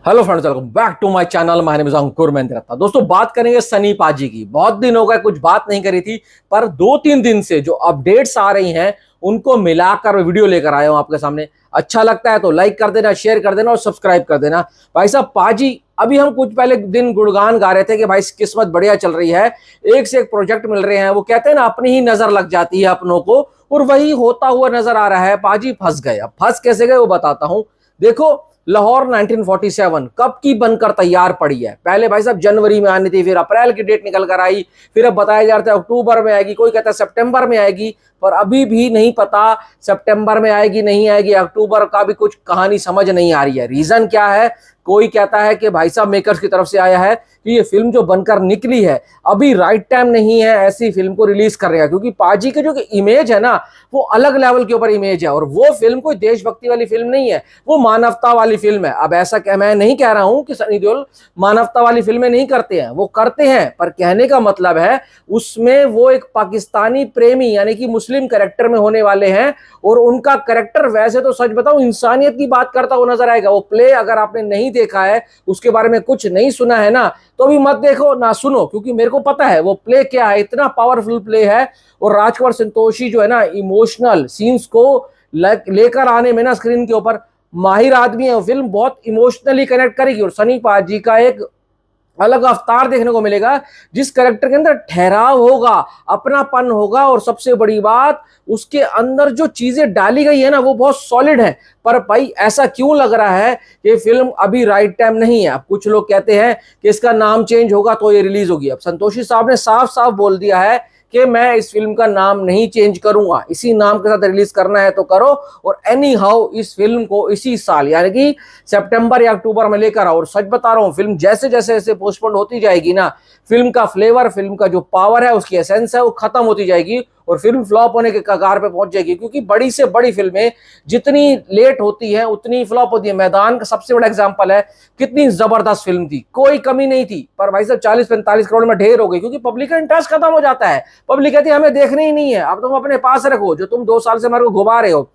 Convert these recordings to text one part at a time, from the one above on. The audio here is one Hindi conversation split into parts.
Hello friends, welcome back to my channel. My name is Ankur Mehndiratta. दोस्तों, बात करेंगे सनी पाजी की। बहुत दिन हो गए, कुछ बात नहीं करी थी, पर 2-3 दिन से जो अपडेट्स आ रही हैं उनको मिलाकर वीडियो लेकर आया हूं आपके सामने। अच्छा लगता है तो लाइक कर देना, शेयर कर देना और सब्सक्राइब कर देना। भाई साहब, पाजी अभी हम कुछ पहले दिन गुणगान गा रहे थे कि भाई किस्मत बढ़िया चल रही है, एक से एक प्रोजेक्ट मिल रहे हैं। वो कहते हैं ना, अपनी ही नजर लग जाती है अपनों को, और वही होता हुआ नजर आ रहा है। पाजी फंस गए। अब फंस कैसे गए वो बताता हूं। देखो, लाहौर 1947 कब की बनकर तैयार पड़ी है। पहले भाई साहब जनवरी में आनी थी, फिर अप्रैल की डेट निकल कर आई, फिर अब बताया जा रहा है अक्टूबर में आएगी, कोई कहता है सितंबर में आएगी, पर अभी भी नहीं पता सितंबर में आएगी नहीं आएगी। अक्टूबर का भी कुछ कहानी समझ नहीं आ रही है। रीजन क्या है? कोई कहता है कि भाई साहब मेकर्स की तरफ से आया है कि ये फिल्म जो बनकर निकली है अभी राइट टाइम नहीं है ऐसी फिल्म को रिलीज कर रहे हैं, क्योंकि पाजी के जो इमेज है ना, वो अलग लेवल के ऊपर इमेज है। और वो फिल्म कोई देशभक्ति वाली फिल्म नहीं है, वो मानवता वाली फिल्म है। अब ऐसा क्या, मैं नहीं कह रहा हूं कि सनी देओल मानवता वाली फिल्में नहीं करते हैं, वो करते हैं, पर कहने का मतलब है उसमें वो एक पाकिस्तानी प्रेमी यानी कि मुस्लिम कैरेक्टर में होने वाले हैं। और उनका कैरेक्टर वैसे तो सच बताऊं इंसानियत की बात करता हुआ नजर आएगा। वो प्ले अगर आपने नहीं देखा है, उसके बारे में कुछ नहीं सुना है ना, तो भी मत देखो ना सुनो, क्योंकि मेरे को पता है वो प्ले क्या है। इतना पावरफुल प्ले है। और राजकुमार संतोषी जो है ना, इमोशनल सीन्स को लेकर आने में ना स्क्रीन के ऊपर माहिर आदमी है। फिल्म बहुत इमोशनली कनेक्ट करेगी। और सनी पाजी का एक अलग अवतार देखने को मिलेगा, जिस कैरेक्टर के अंदर ठहराव होगा, अपनापन होगा, और सबसे बड़ी बात उसके अंदर जो चीजें डाली गई है ना, वो बहुत सॉलिड है। पर भाई ऐसा क्यों लग रहा है कि फिल्म अभी राइट टाइम नहीं है? अब कुछ लोग कहते हैं कि इसका नाम चेंज होगा तो ये रिलीज होगी। अब संतोषी साहब ने साफ साफ बोल दिया है कि मैं इस फिल्म का नाम नहीं चेंज करूंगा, इसी नाम के साथ रिलीज करना है तो करो। और एनी हाउ इस फिल्म को इसी साल यानी कि सितंबर या अक्टूबर में लेकर आओ। और सच बता रहा हूं, फिल्म जैसे जैसे ऐसे पोस्टपोन होती जाएगी ना, फिल्म का फ्लेवर, फिल्म का जो पावर है, उसकी एसेंस है, वो खत्म होती जाएगी और फिल्म फ्लॉप होने के कगार पे पहुंच जाएगी। क्योंकि बड़ी से बड़ी फिल्में जितनी लेट होती हैं उतनी फ्लॉप होती है। मैदान का सबसे बड़ा एग्जांपल है, कितनी जबरदस्त फिल्म थी, कोई कमी नहीं थी, पर भाई साहब 40-45 करोड़ में ढेर हो गई, क्योंकि पब्लिक का इंटरेस्ट खत्म हो जाता है। पब्लिक कहती है हमें देखनी ही नहीं है। अब तुम अपने पास रखो जो तुम 2 साल से हमारे को घुमा रहे हो।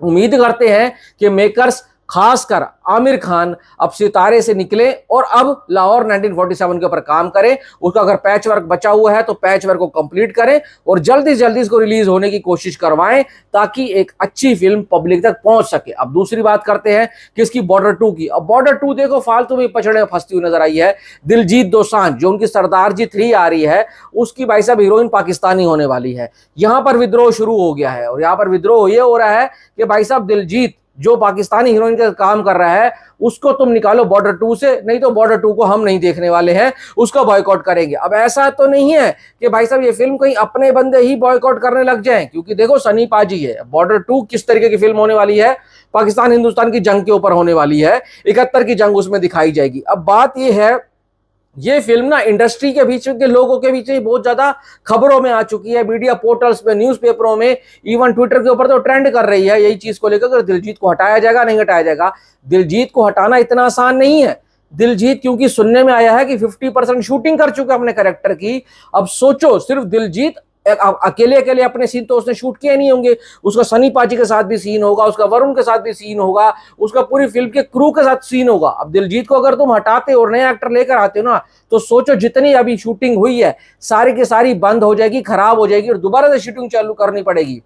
उम्मीद करते हैं कि मेकर्स, खासकर आमिर खान, अब सितारे से निकले और अब लाहौर 1947 के ऊपर काम करें। उसका अगर पैच वर्क बचा हुआ है तो पैच वर्क को कंप्लीट करें और जल्दी से जल्दी इसको रिलीज होने की कोशिश करवाएं, ताकि एक अच्छी फिल्म पब्लिक तक पहुंच सके। अब दूसरी बात करते हैं किसकी, बॉर्डर 2 की। अब बॉर्डर 2 देखो फालतू में पछड़े में फंसती हुई नजर आई है। दिलजीत दोसांझ जो उनकी सरदार जी 3 आ रही है, उसकी भाई साहब हीरोइन पाकिस्तानी होने वाली है। यहां पर विद्रोह शुरू हो गया है। और यहां पर विद्रोह ये हो रहा है कि भाई साहब दिलजीत जो पाकिस्तानी हीरोइन का काम कर रहा है, उसको तुम निकालो बॉर्डर 2 से, नहीं तो बॉर्डर 2 को हम नहीं देखने वाले हैं, उसको बॉयकॉट करेंगे। अब ऐसा तो नहीं है कि भाई साहब ये फिल्म कहीं अपने बंदे ही बॉयकॉट करने लग जाएं, क्योंकि देखो सनी पाजी है। बॉर्डर 2 किस तरीके की फिल्म होने वाली है? पाकिस्तान हिंदुस्तान की जंग के ऊपर होने वाली है। 71 की जंग उसमें दिखाई जाएगी। अब बात यह है, ये फिल्म ना इंडस्ट्री के बीच के लोगों के बीच में बहुत ज्यादा खबरों में आ चुकी है, मीडिया पोर्टल्स पे, न्यूज़पेपरों में, इवन ट्विटर के ऊपर तो ट्रेंड कर रही है यही चीज को लेकर कि दिलजीत को हटाया जाएगा, नहीं हटाया जाएगा। दिलजीत को हटाना इतना आसान नहीं है। दिलजीत, क्योंकि सुनने में आया है कि 50% शूटिंग कर चुका है अपने कैरेक्टर की। अब सोचो, सिर्फ दिलजीत अकेले अकेले अपने सीन तो उसने शूट किए नहीं होंगे, उसका सनी पाजी के साथ भी सीन होगा, उसका वरुण के साथ भी सीन होगा, उसका पूरी फिल्म के क्रू के साथ सीन होगा। अब दिलजीत को अगर तुम हटाते और नए एक्टर लेकर आते हो ना, तो सोचो जितनी अभी शूटिंग हुई है सारी की सारी बंद हो जाएगी, खराब हो जाएगी और दोबारा से शूटिंग चालू करनी पड़ेगी।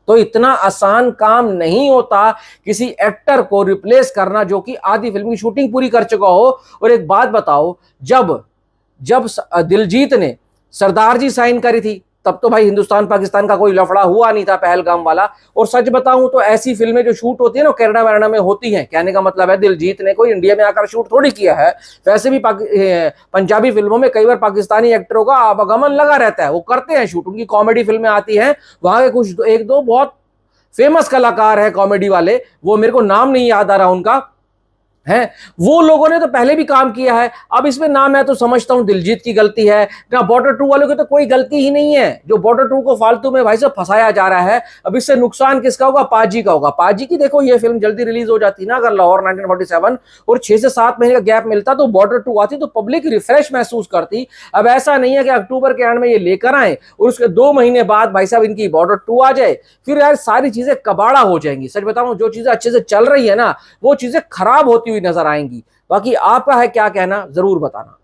तो इतना आसान काम नहीं होता किसी एक्टर को रिप्लेस करना जो कि आधी फिल्म की शूटिंग पूरी कर चुका हो। और एक बात बताओ, जब जब दिलजीत ने सरदार जी साइन करी थी, तब तो भाई हिंदुस्तान पाकिस्तान का कोई लफड़ा हुआ नहीं था पहलगाम वाला। और सच बताऊं तो ऐसी फिल्में जो शूट होती है ना, कनाडा वनाडा में होती हैं। कहने का मतलब है दिलजीत ने कोई इंडिया में आकर शूट थोड़ी किया है। वैसे भी पंजाबी फिल्मों में कई बार पाकिस्तानी एक्टरों का आवागमन लगा रहता है, वो करते हैं शूट। उनकी कॉमेडी फिल्में आती हैं, वहां के कुछ एक दो बहुत फेमस कलाकार हैं कॉमेडी वाले, वो मेरे को नाम नहीं याद आ रहा उनका है, वो लोगों ने तो पहले भी काम किया है। अब इसमें ना मैं तो समझता हूं दिलजीत की गलती है, ना बॉर्डर 2 वालों की तो कोई गलती ही नहीं है। जो बॉर्डर 2 को फालतू में भाई साहब फंसाया जा रहा है, अब इससे नुकसान किसका होगा? पाजी का होगा। पाजी की देखो, ये फिल्म जल्दी रिलीज हो जाती ना अगर लाहौर 1947 और 6 से 7 महीने का गैप मिलता, तो बॉर्डर 2 आती तो पब्लिक रिफ्रेश महसूस करती। अब ऐसा नहीं है कि अक्टूबर के एंड में ये लेकर आए और उसके 2 महीने बाद भाई साहब इनकी बॉर्डर 2 आ जाए, फिर यार सारी चीजें कबाड़ा हो जाएंगी। सच बताऊं, जो चीजें अच्छे से चल रही है ना, वो चीजें खराब होती हुई नजर आएंगी। बाकी आपका है क्या कहना, जरूर बताना।